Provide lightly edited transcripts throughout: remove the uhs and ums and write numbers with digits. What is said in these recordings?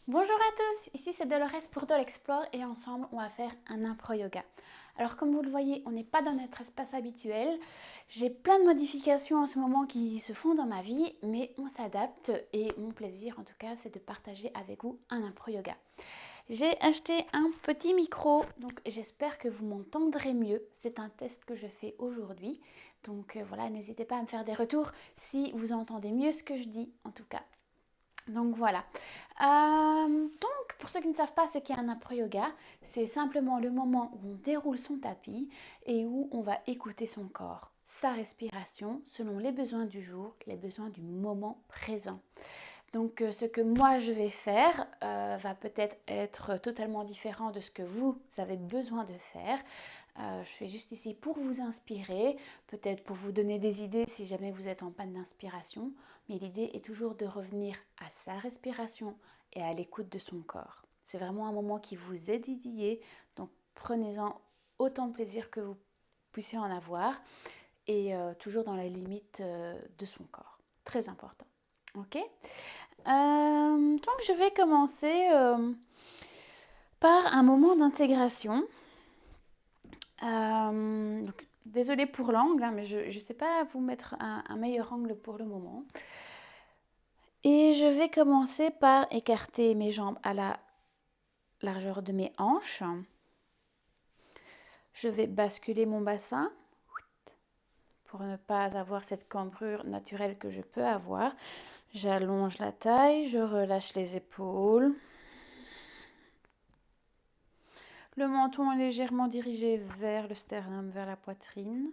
Bonjour à tous, ici c'est Dolores pour Dolexplore et ensemble on va faire un impro yoga. Alors comme vous le voyez, on n'est pas dans notre espace habituel. J'ai plein de modifications en ce moment qui se font dans ma vie, mais on s'adapte et mon plaisir en tout cas c'est de partager avec vous un impro yoga. J'ai acheté un petit micro, donc j'espère que vous m'entendrez mieux. C'est un test que je fais aujourd'hui. Donc voilà, n'hésitez pas à me faire des retours si vous entendez mieux ce que je dis en tout cas. Donc voilà. Donc pour ceux qui ne savent pas ce qu'est un impro yoga, c'est simplement le moment où on déroule son tapis et où on va écouter son corps, sa respiration selon les besoins du jour, les besoins du moment présent. Donc ce que moi je vais faire va peut-être être totalement différent de ce que vous avez besoin de faire. Je suis juste ici pour vous inspirer, peut-être pour vous donner des idées si jamais vous êtes en panne d'inspiration, mais l'idée est toujours de revenir à sa respiration et à l'écoute de son corps. C'est vraiment un moment qui vous est dédié, donc prenez-en autant de plaisir que vous puissiez en avoir et toujours dans la limite de son corps. Très important. Ok. Donc je vais commencer par un moment d'intégration. Désolée pour l'angle, hein, mais je ne sais pas vous mettre un meilleur angle pour le moment. Et je vais commencer par écarter mes jambes à la largeur de mes hanches. Je vais basculer mon bassin pour ne pas avoir cette cambrure naturelle que je peux avoir. J'allonge la taille, je relâche les épaules. Le menton est légèrement dirigé vers le sternum, vers la poitrine.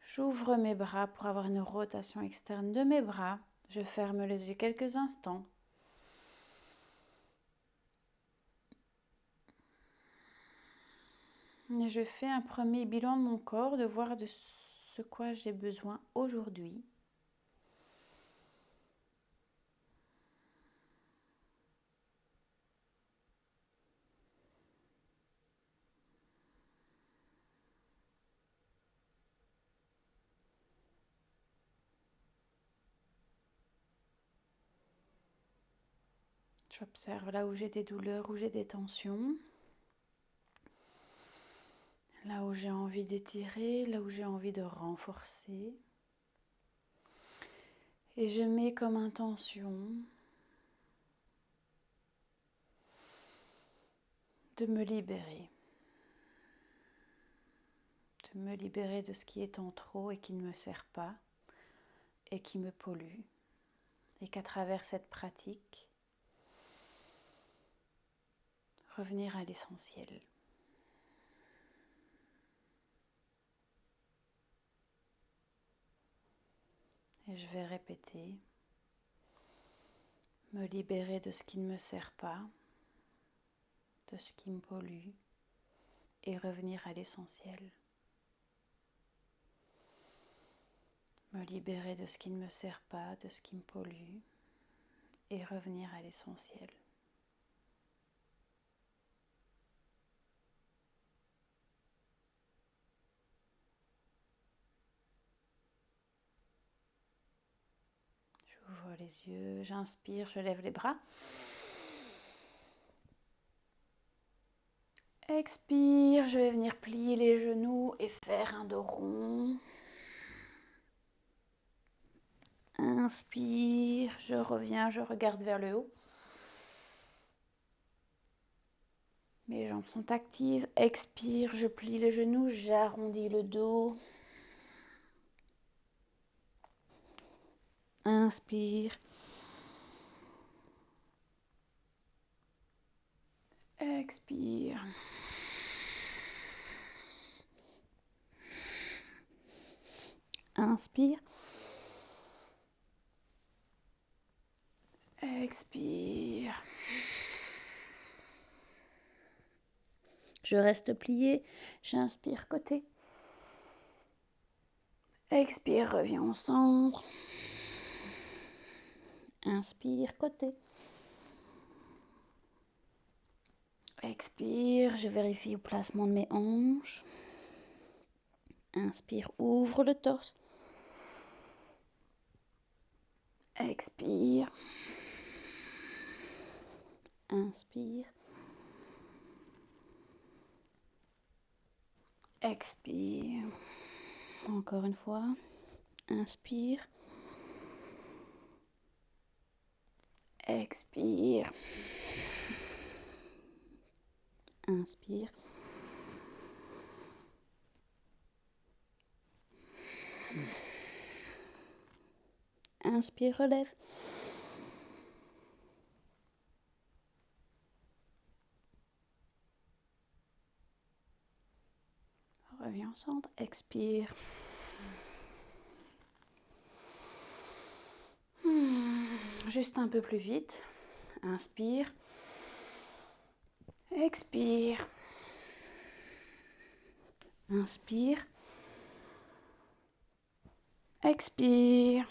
J'ouvre mes bras pour avoir une rotation externe de mes bras. Je ferme les yeux quelques instants. Et je fais un premier bilan de mon corps, de voir de ce quoi j'ai besoin aujourd'hui. J'observe là où j'ai des douleurs, où j'ai des tensions. Là où j'ai envie d'étirer, là où j'ai envie de renforcer. Et je mets comme intention de me libérer. De me libérer de ce qui est en trop et qui ne me sert pas et qui me pollue. Et qu'à travers cette pratique, revenir à l'essentiel. Et je vais répéter, me libérer de ce qui ne me sert pas, de ce qui me pollue, et revenir à l'essentiel. Me libérer de ce qui ne me sert pas, de ce qui me pollue, et revenir à l'essentiel. J'ouvre les yeux, j'inspire, je lève les bras. Expire, je vais venir plier les genoux et faire un dos rond. Inspire, je reviens, je regarde vers le haut. Mes jambes sont actives. Expire, je plie les genoux, j'arrondis le dos. Inspire. Expire. Inspire. Expire. Je reste plié. J'inspire côté. Expire, reviens au centre. Inspire côté. Expire, je vérifie le placement de mes hanches. Inspire, ouvre le torse. Expire. Inspire. Expire. Encore une fois. Inspire. Expire. Inspire. Inspire, relève. Reviens au centre. Expire. Juste un peu plus vite. Inspire. Expire. Inspire. Expire.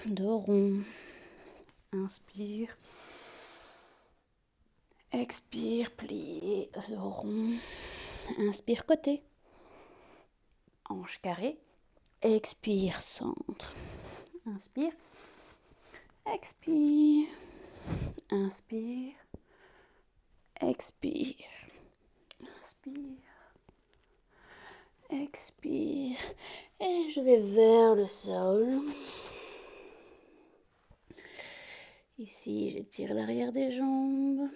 Dos rond. Inspire. Expire, plié, dos rond. Inspire, côté. Hanche carrée. Expire, centre. Inspire. Expire. Inspire. Expire. Inspire. Expire. Et je vais vers le sol. Ici, j'étire l'arrière des jambes.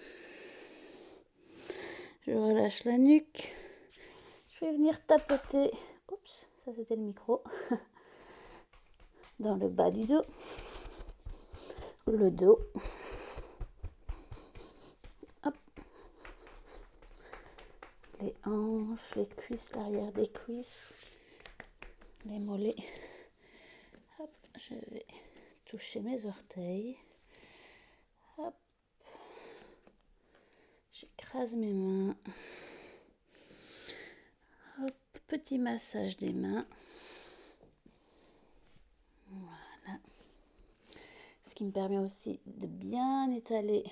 Je relâche la nuque. Je vais venir tapoter. Oups, ça c'était le micro. Dans le bas du dos. Le dos. Hop. Les hanches, les cuisses, l'arrière des cuisses. Les mollets. Hop, je vais toucher mes orteils. Hop. J'écrase mes mains. Hop, petit massage des mains. Voilà. Ce qui me permet aussi de bien étaler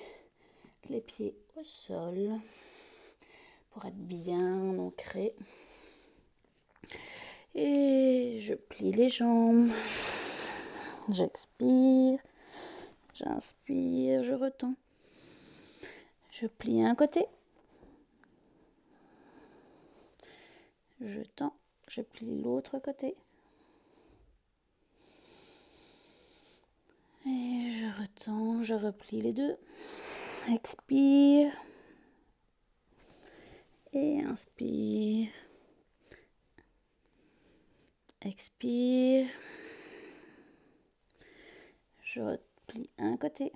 les pieds au sol pour être bien ancré. Et je plie les jambes. J'expire. J'inspire, je retends. Je plie un côté. Je tends, je plie l'autre côté. Et je retends, je replie les deux. Expire. Et inspire. Expire. Je replie un côté.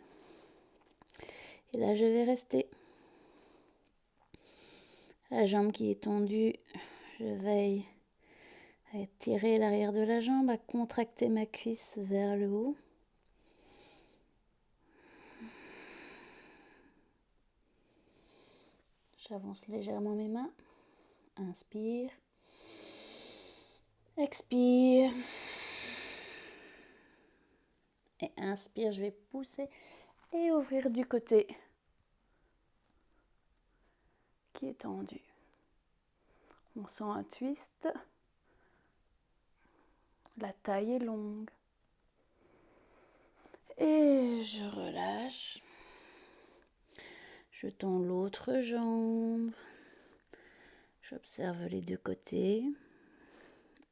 Et là, je vais rester. La jambe qui est tendue, je veille à étirer l'arrière de la jambe, à contracter ma cuisse vers le haut. J'avance légèrement mes mains. Inspire. Expire. Et inspire, je vais pousser et ouvrir du côté qui est tendu. On sent un twist. La taille est longue. Et je relâche. Je tends l'autre jambe. J'observe les deux côtés.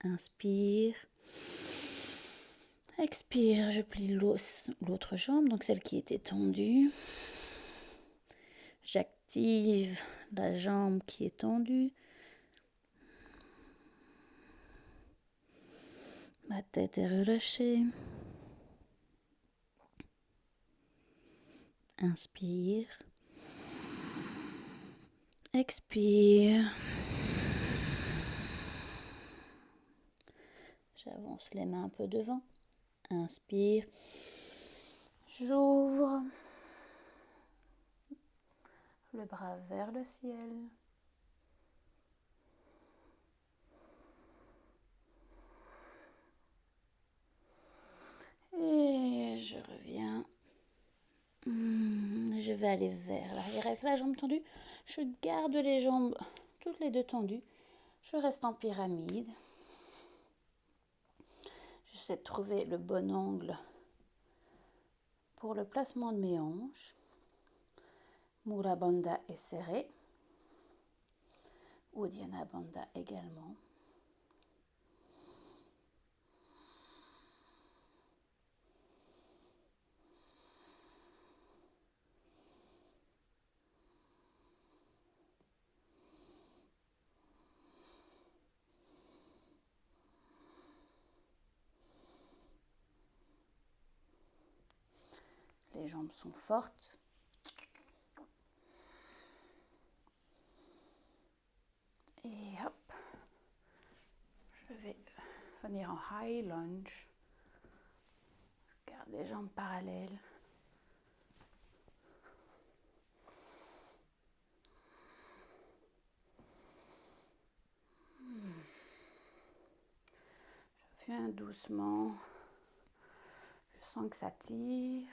Inspire. Expire, je plie l'autre jambe, donc celle qui était tendue. J'active la jambe qui est tendue. Ma tête est relâchée. Inspire. Expire. J'avance les mains un peu devant. Inspire. J'ouvre le bras vers le ciel. Et je reviens. Je vais aller vers l'arrière avec la jambe tendue. Je garde les jambes toutes les deux tendues. Je reste en pyramide. J'essaie de trouver le bon angle pour le placement de mes hanches. Mula Bandha est serré. Uddiyana Bandha également. Les jambes sont fortes. Et hop, je vais venir en high lunge. Je garde les jambes parallèles. Je viens doucement. Je sens que ça tire.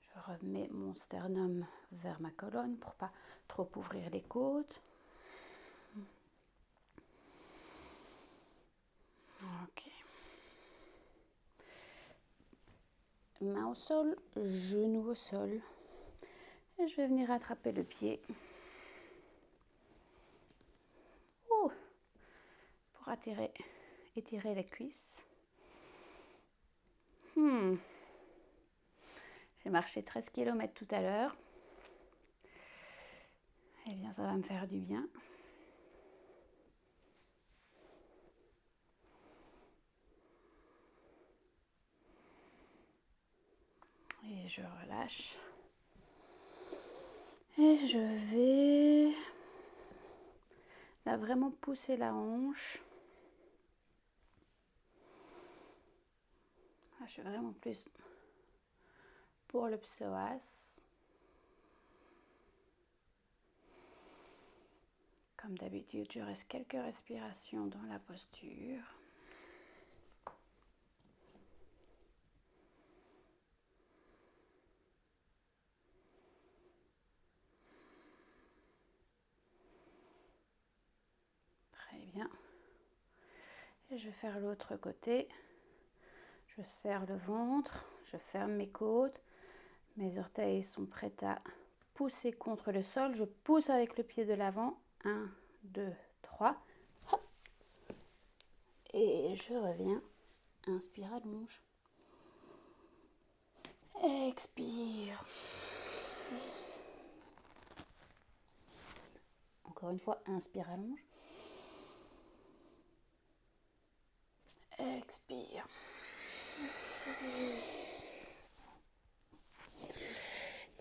Je remets mon sternum vers ma colonne pour pas trop ouvrir les côtes. Ok. Main au sol, genou au sol. Et je vais venir attraper le pied. Pour étirer les cuisses. J'ai marché 13 km tout à l'heure. Eh bien, ça va me faire du bien. Et je relâche. Et je vais là vraiment pousser la hanche. Là, je suis vraiment plus pour le psoas. Comme d'habitude, je reste quelques respirations dans la posture. Très bien. Et je vais faire l'autre côté. Je serre le ventre, je ferme mes côtes. Mes orteils sont prêts à pousser contre le sol. Je pousse avec le pied de l'avant. 1, 2, 3. Hop. Et je reviens. Inspire, allonge. Expire. Encore une fois, inspire, allonge. Expire.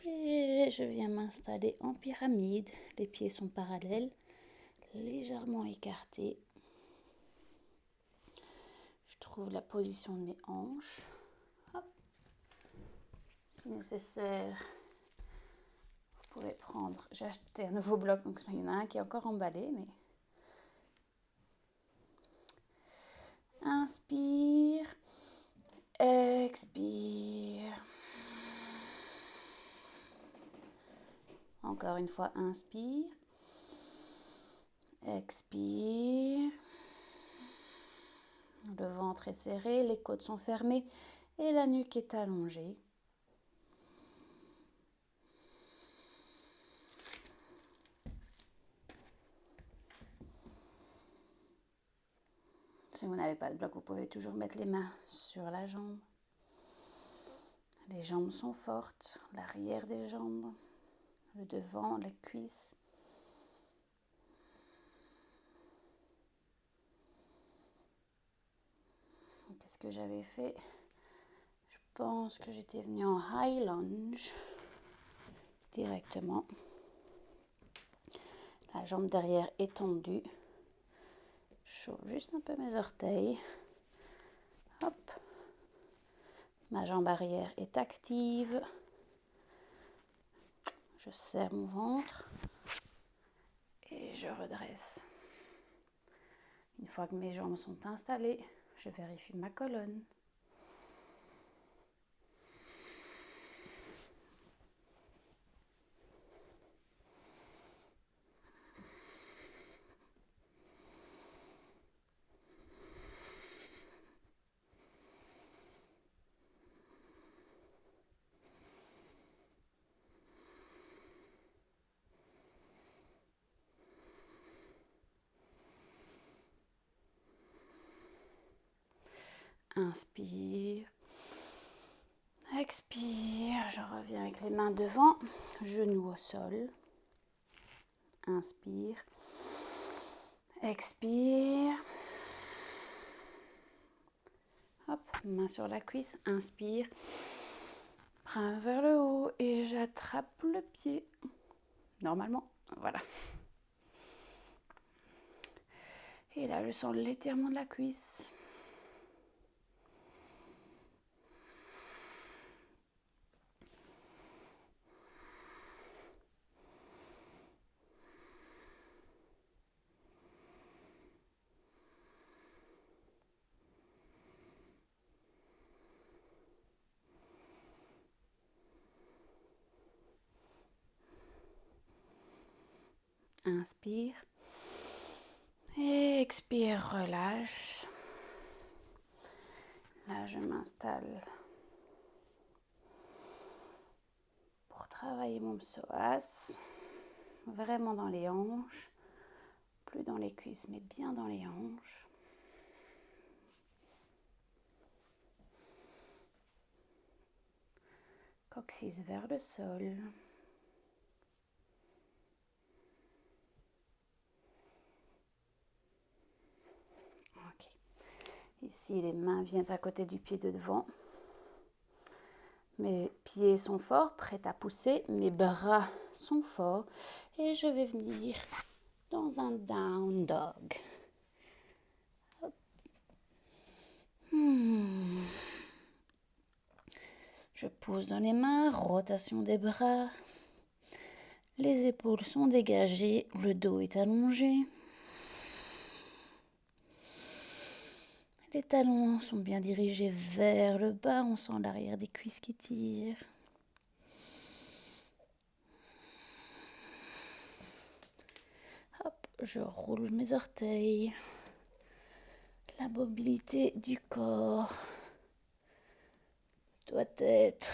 Et je viens m'installer en pyramide. Les pieds sont parallèles, légèrement écartés. Je trouve la position de mes hanches. Hop. Si nécessaire, vous pouvez prendre... J'ai acheté un nouveau bloc, donc il y en a un qui est encore emballé, mais... Inspire. Expire. Encore une fois, inspire. Expire. Le ventre est serré, les côtes sont fermées et la nuque est allongée. Si vous n'avez pas de bloc, vous pouvez toujours mettre les mains sur la jambe. Les jambes sont fortes, l'arrière des jambes, le devant, les cuisses. Qu'est-ce que j'avais fait? Je pense que j'étais venue en high lunge directement. La jambe derrière est tendue. Je chauffe juste un peu mes orteils. Hop. Ma jambe arrière est active. Je serre mon ventre et je redresse. Une fois que mes jambes sont installées, je vérifie ma colonne. Inspire. Expire. Je reviens avec les mains devant. Genoux au sol. Inspire. Expire. Hop, main sur la cuisse. Inspire. Bras vers le haut et j'attrape le pied. Normalement, voilà. Et là, je sens l'étirement de la cuisse. Inspire. Et expire, relâche. Là, je m'installe pour travailler mon psoas. Vraiment dans les hanches. Plus dans les cuisses, mais bien dans les hanches. Coccyx vers le sol. Ok. Ici, les mains viennent à côté du pied de devant. Mes pieds sont forts, prêts à pousser. Mes bras sont forts. Et je vais venir dans un down dog. Je pousse dans les mains, rotation des bras. Les épaules sont dégagées, le dos est allongé. Les talons sont bien dirigés vers le bas, on sent l'arrière des cuisses qui tirent. Hop, je roule mes orteils. La mobilité du corps doit être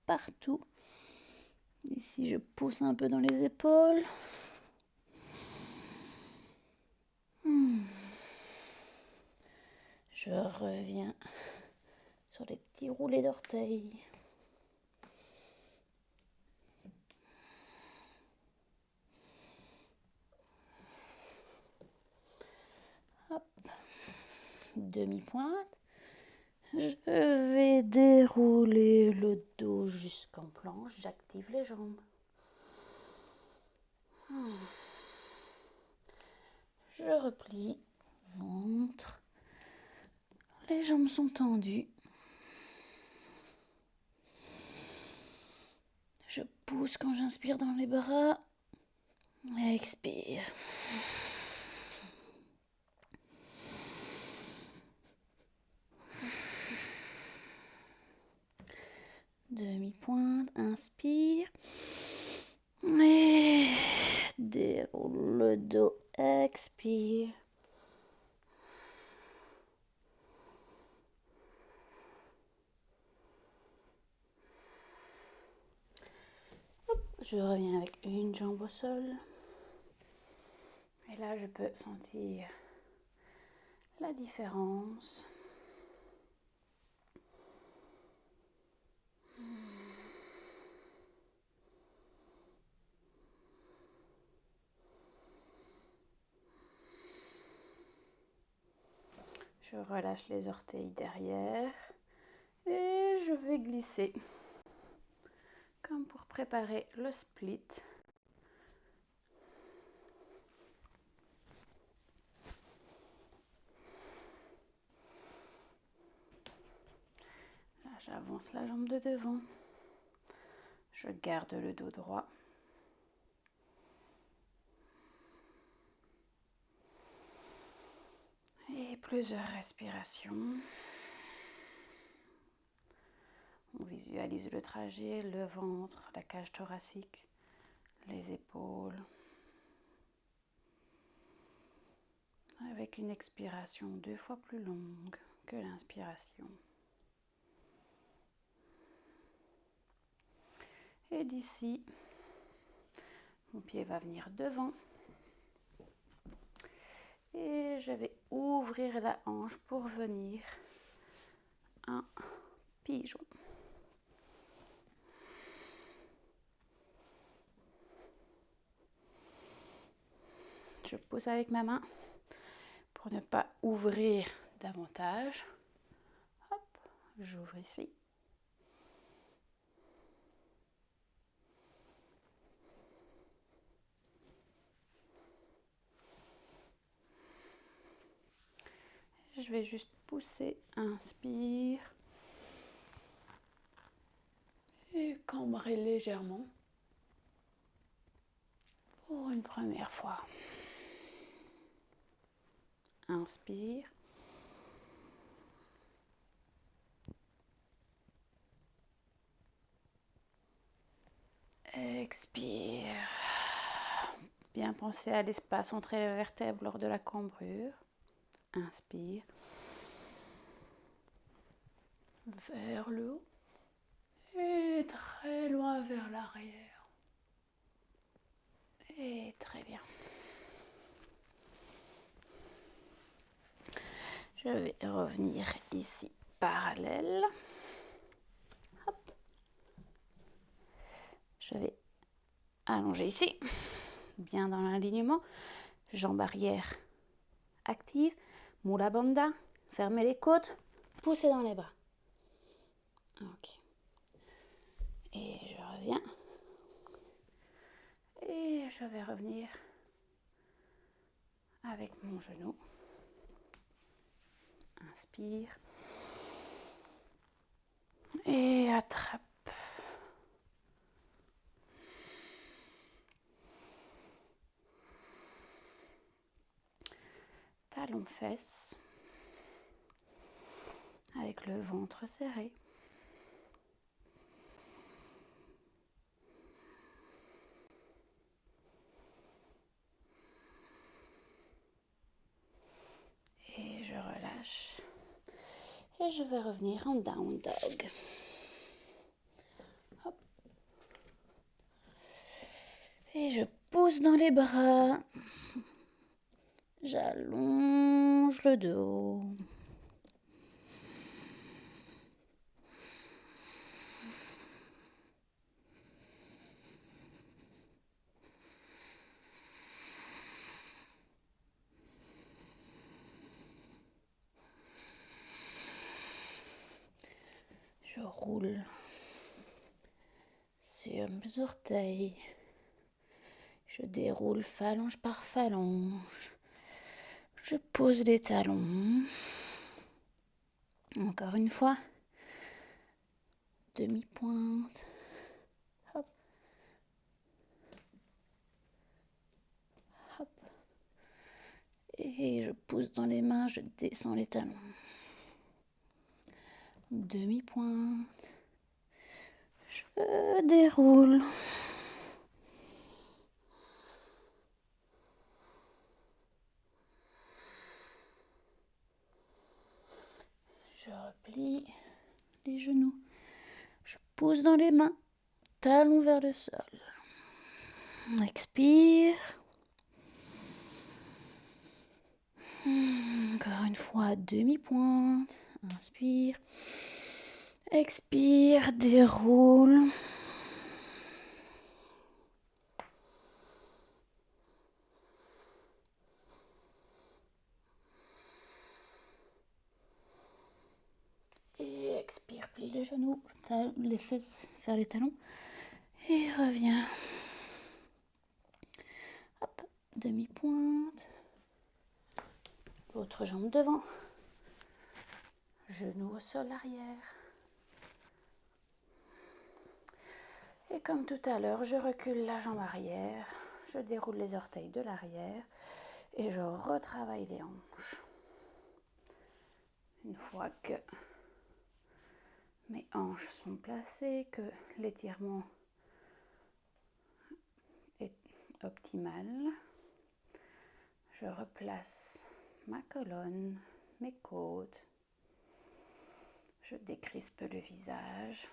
partout. Ici, je pousse un peu dans les épaules. Je reviens sur les petits roulés d'orteils. Hop, demi-pointe. Je vais dérouler le dos jusqu'en planche. J'active les jambes. Je replie, ventre. Les jambes sont tendues. Je pousse quand j'inspire dans les bras. Expire. Demi-pointe, inspire. Et déroule le dos, expire. Hop, je reviens avec une jambe au sol. Et là, je peux sentir la différence. Je relâche les orteils derrière et je vais glisser comme pour préparer le split. Là, j'avance la jambe de devant. Je garde le dos droit. Et plusieurs respirations. On visualise le trajet, le ventre, la cage thoracique, les épaules. Avec une expiration 2 fois plus longue que l'inspiration. Et d'ici, mon pied va venir devant. Et je vais ouvrir la hanche pour venir un pigeon. Je pousse avec ma main pour ne pas ouvrir davantage. Hop, j'ouvre ici. Je vais juste pousser, inspire et cambrer légèrement pour une première fois. Inspire. Expire. Bien penser à l'espace entre les vertèbres lors de la cambrure. Inspire. Vers le haut et très loin vers l'arrière. Et très bien. Je vais revenir ici parallèle. Hop. Je vais allonger ici, bien dans l'alignement. Jambe arrière active. Mula Bandha. Fermez les côtes. Poussez dans les bras. Ok. Et je reviens. Et je vais revenir avec mon genou. Inspire. Et attrape. Talon fesses. Avec le ventre serré. Et je relâche. Et je vais revenir en down dog. Hop. Et je pousse dans les bras. J'allonge le dos. Je roule sur mes orteils. Je déroule phalange par phalange. Je pose les talons. Encore une fois. Demi-pointe. Hop. Hop. Et je pousse dans les mains, je descends les talons. Demi-pointe. Je déroule. Je replie les genoux. Je pousse dans les mains. Talons vers le sol. Expire. Encore une fois, demi-pointe. Inspire. Expire, déroule. Et expire, plie les genoux, les fesses vers les talons. Et reviens. Hop, demi-pointe. L'autre jambe devant. Genou au sol arrière. Et comme tout à l'heure, je recule la jambe arrière. Je déroule les orteils de l'arrière. Et je retravaille les hanches. Une fois que mes hanches sont placées, que l'étirement est optimal, je replace ma colonne, mes côtes, je décrispe le visage.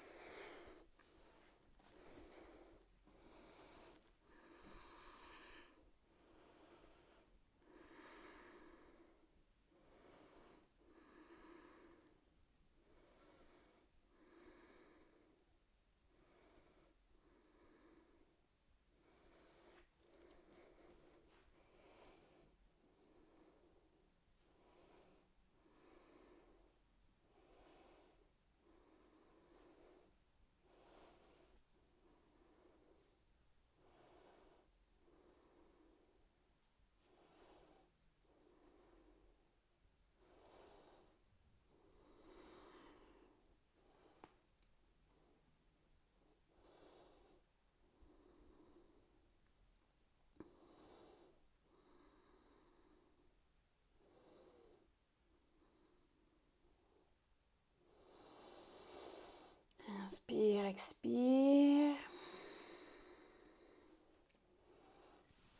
Inspire, expire.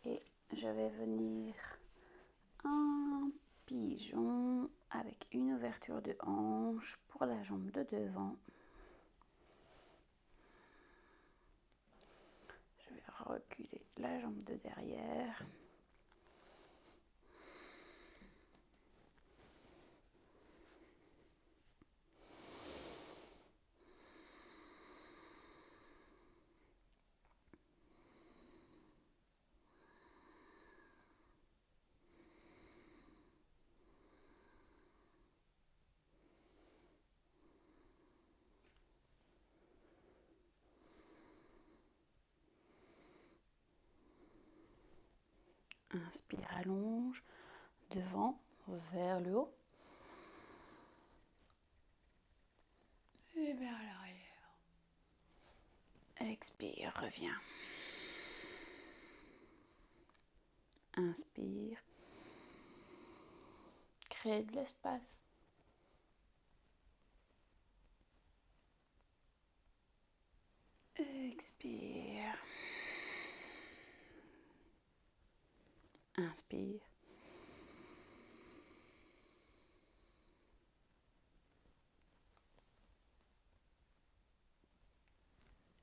Et je vais venir un pigeon avec une ouverture de hanche pour la jambe de devant. Je vais reculer la jambe de derrière. Inspire, allonge, devant, vers le haut. Et vers l'arrière. Expire, reviens. Inspire. Crée de l'espace. Expire. Inspire.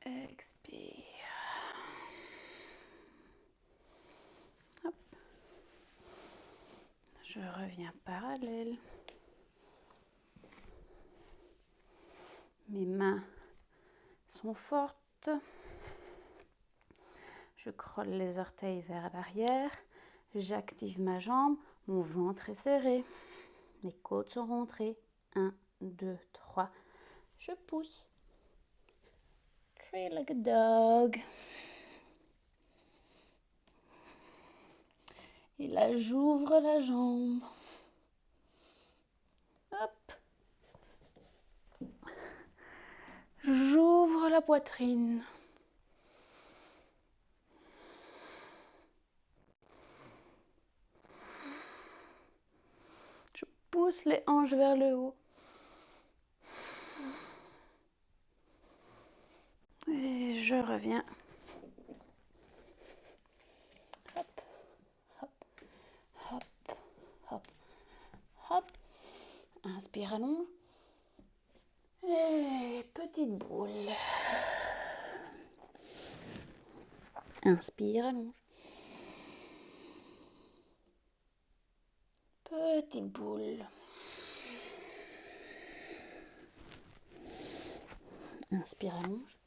Expire. Hop. Je reviens parallèle. Mes mains sont fortes. Je crolle les orteils vers l'arrière. J'active ma jambe. Mon ventre est serré. Mes côtes sont rentrées. 1, 2, 3. Je pousse. Three-legged dog. Et là, j'ouvre la jambe. Hop. J'ouvre la poitrine. Je pousse les hanches vers le haut. Et je reviens. Hop, hop, hop, hop, hop. Inspire, allonge. Et petite boule. Inspire, allonge. Petite boule. Inspire, allonge.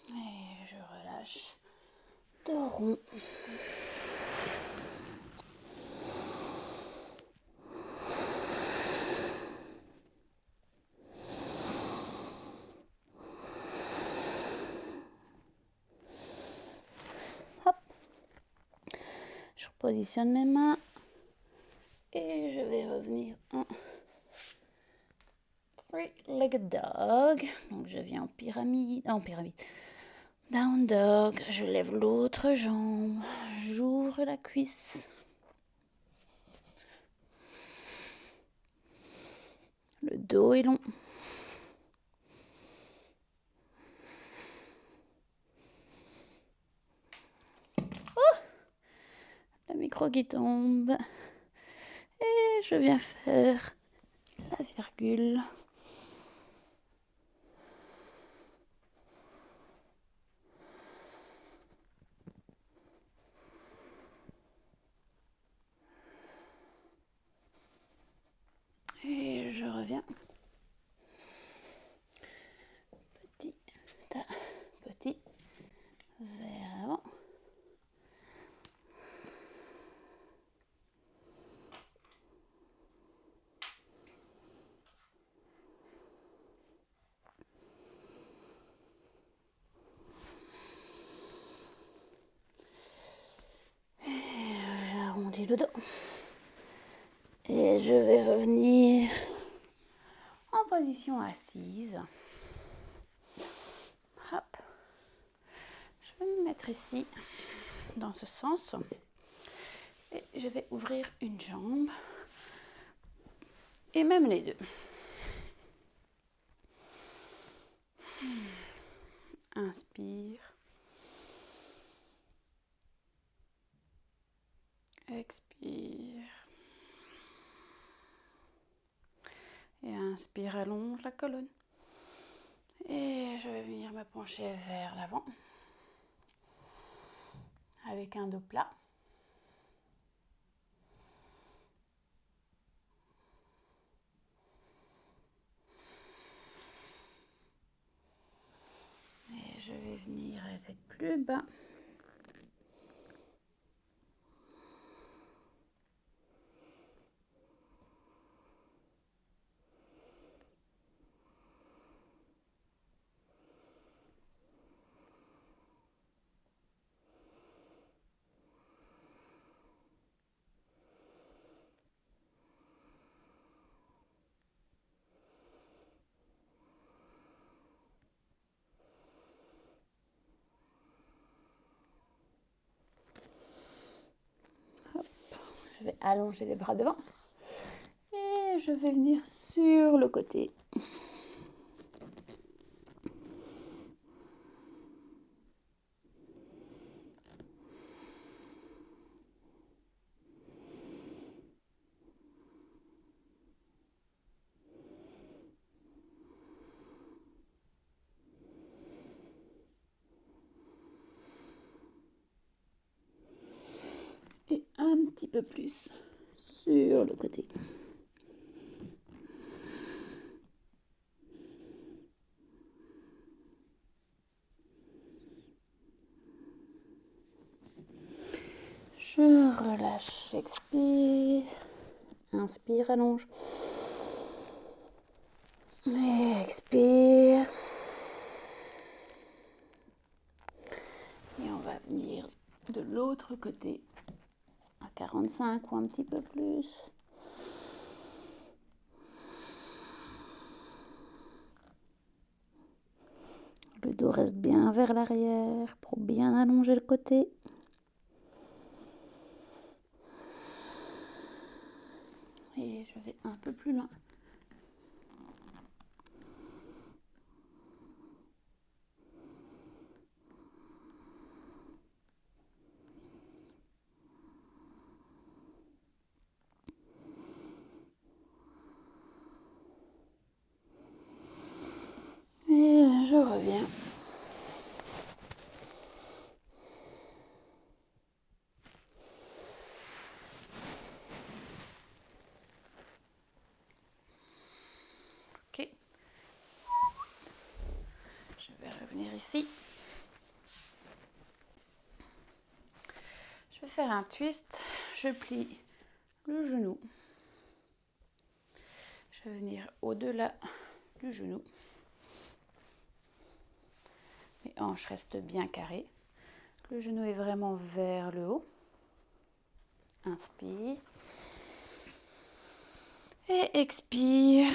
Et je relâche de rond. Hop. Je repositionne mes mains. Et je vais revenir en three-legged dog. Donc je viens en pyramide. Down dog. Je lève l'autre jambe. J'ouvre la cuisse. Le dos est long. Oh, le micro qui tombe. Et je viens faire la virgule. Et je reviens. Petit tas, petit, vers l'avant. allonger le dos. Et je vais revenir en position assise. Hop. Je vais me mettre ici, dans ce sens. Et je vais ouvrir une jambe. Et même les deux. Inspire. Expire. Et inspire, allonge la colonne. Et je vais venir me pencher vers l'avant. Avec un dos plat. Et je vais venir à la tête plus bas. Je vais allonger les bras devant et je vais venir sur le côté. Et un petit peu plus sur le côté. Je relâche, expire. Inspire, allonge. Et expire. Et on va venir de l'autre côté à 45 ou un petit peu plus. Le dos reste bien vers l'arrière pour bien allonger le côté. Et je vais un peu plus loin. Et je reviens. Ok. Je vais revenir ici. Je vais faire un twist. Je plie le genou. Je vais venir au-delà du genou. Mes hanches restent bien carrées. Le genou est vraiment vers le haut. Inspire. Et expire.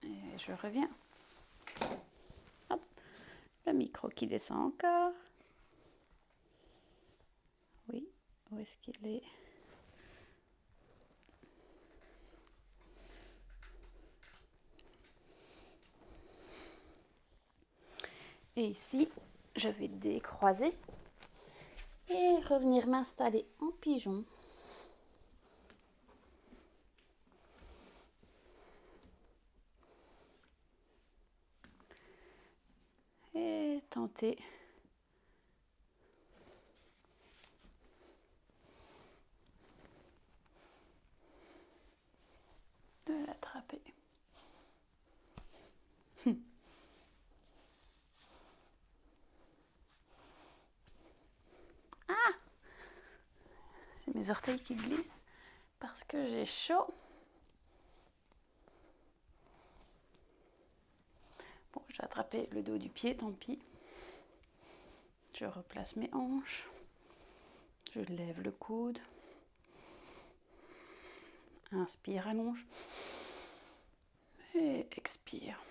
Et je reviens. Hop. Le micro qui descend encore. Oui, où est-ce qu'il est? Et ici, je vais décroiser et revenir m'installer en pigeon. et tenter de l'attraper. Ah! J'ai mes orteils qui glissent parce que j'ai chaud. Bon, je vais attraper le dos du pied, tant pis. Je replace mes hanches. Je lève le coude. Inspire, allonge. Et expire.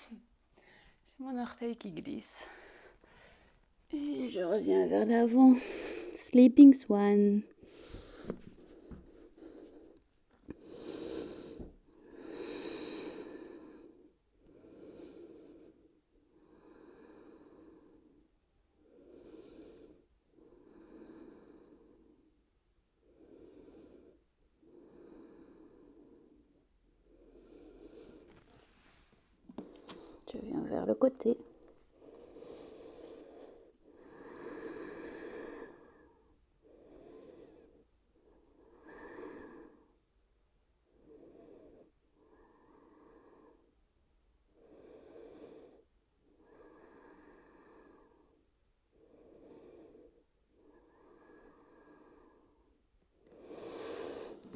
J'ai mon orteil qui glisse. Et je reviens vers l'avant. Sleeping Swan. Je viens vers le côté.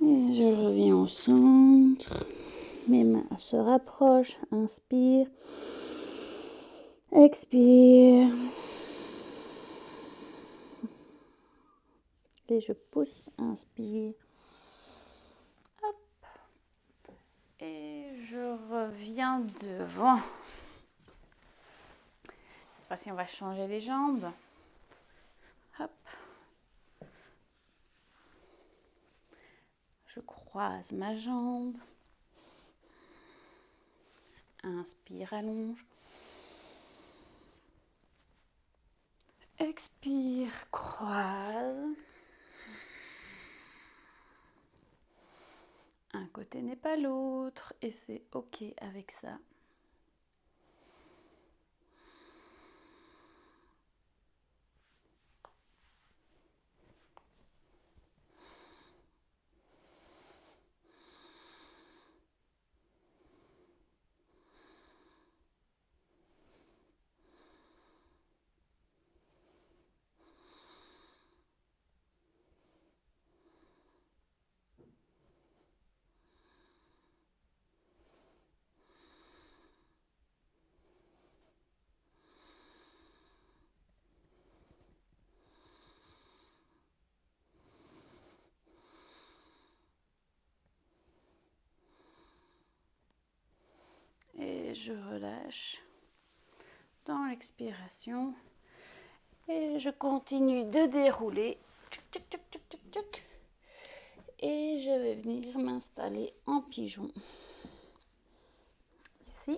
Et je reviens au centre. Mes mains se rapprochent. Inspire. Expire. Et je pousse. Inspire. Hop. Et je reviens devant. Cette fois-ci, on va changer les jambes. Hop. Je croise ma jambe. Inspire, allonge. Expire, croise. Un côté n'est pas l'autre et c'est ok avec ça. Et je relâche dans l'expiration. Et je continue de dérouler. Et je vais venir m'installer en pigeon. Ici.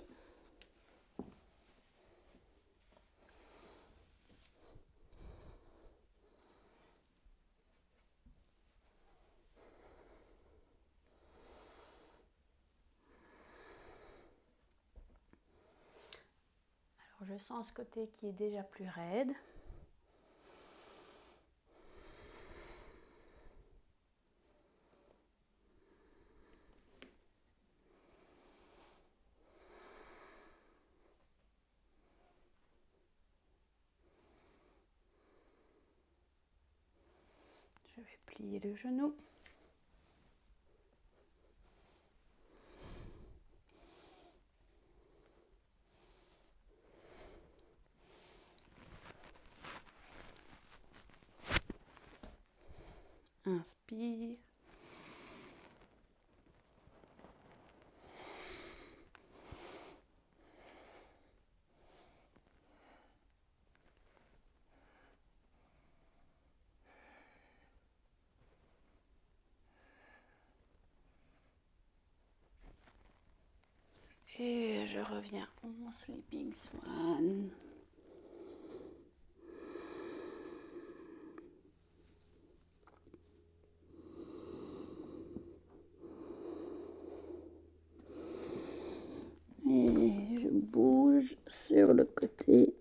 Alors je sens ce côté qui est déjà plus raide. Je vais plier le genou. Inspire. Et je reviens en Sleeping Swan. rouge sur le côté.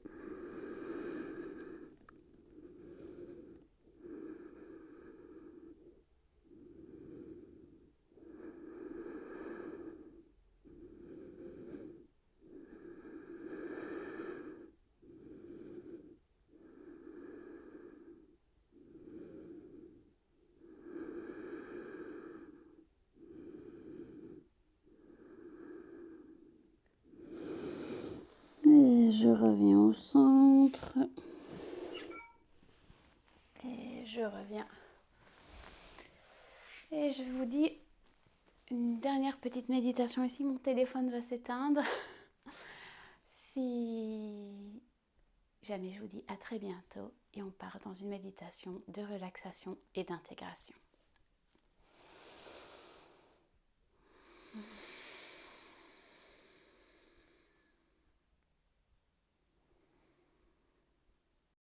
Et je reviens au centre. Et je reviens. Et je vous dis une dernière petite méditation ici. Mon téléphone va s'éteindre. Si jamais je vous dis à très bientôt et on part dans une méditation de relaxation et d'intégration.